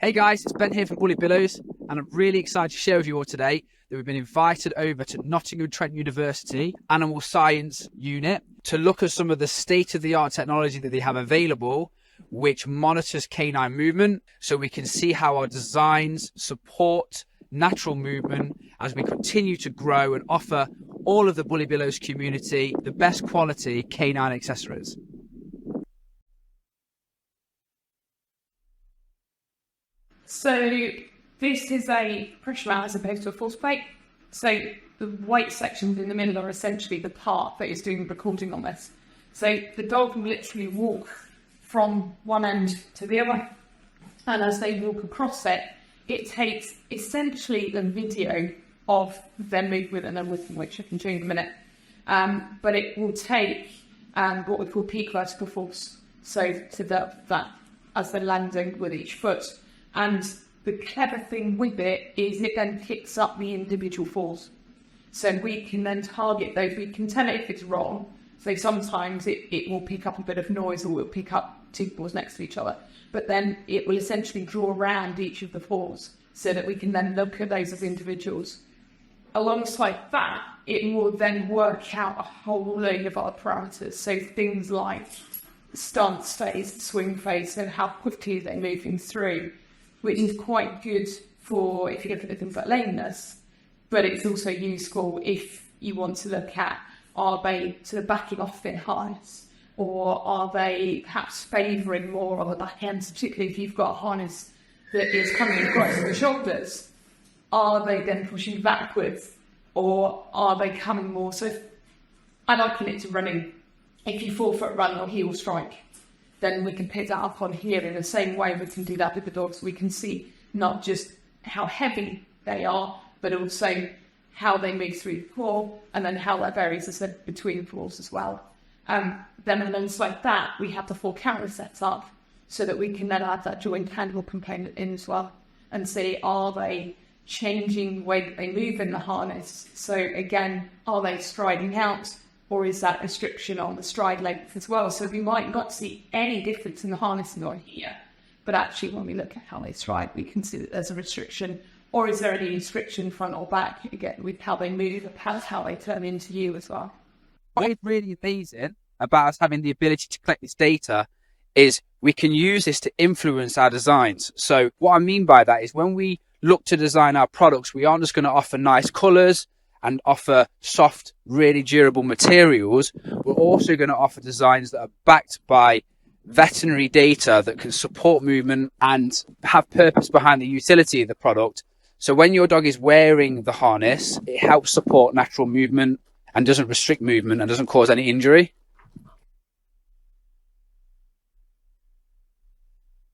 Hey guys, it's Ben here from BullyBillows, and I'm really excited to share with you all today that we've been invited over to Nottingham University Animal Science Unit to look at some of the state-of-the-art technology that they have available, which monitors canine movement, so we can see how our designs support natural movement as we continue to grow and offer all of the BullyBillows community the best quality canine accessories. So this is a pressure mount as opposed to a force plate. So the white sections in the middle are essentially the part that is doing the recording on this. So the dog will literally walk from one end to the other, and as they walk across it, it takes essentially a video of their movement and their movement, which I can show you in a minute. But it will take what we call peak vertical force, so to that as they're landing with each foot. And the clever thing with it is it then picks up the individual falls. So we can then target those. We can tell it if it's wrong. So sometimes it will pick up a bit of noise, or it will pick up two falls next to each other. But then it will essentially draw around each of the falls so that we can then look at those as individuals. Alongside that, it will then work out a whole load of other parameters. So things like stance phase, swing phase, and how quickly they're moving through, which is quite good for if you go for things like lameness, but it's also useful if you want to look at, are they sort of backing off their harness, or are they perhaps favouring more on the back end, particularly if you've got a harness that is coming across the shoulders. Are they then pushing backwards, or are they coming more? So I liken it to running. If you 4-foot run or heel strike, then we can pick that up on here in the same way we can do that with the dogs. We can see not just how heavy they are, but also how they move through the paw, and then how that varies, as I said, between the paws as well. Then alongside that, we have the 4 camera set up so that we can then add that joint handle component in as well and see, are they changing the way that they move in the harness? So again, are they striding out? Or is that restriction on the stride length as well? So we might not see any difference in the harnessing on here, but actually when we look at how they stride, we can see that there's a restriction. Or is there any restriction front or back, again, with how they move, how they turn into you as well? What's really amazing about us having the ability to collect this data is we can use this to influence our designs. So what I mean by that is when we look to design our products, we aren't just going to offer nice colours and offer soft, really durable materials. We're also going to offer designs that are backed by veterinary data that can support movement and have purpose behind the utility of the product. So when your dog is wearing the harness, it helps support natural movement and doesn't restrict movement and doesn't cause any injury.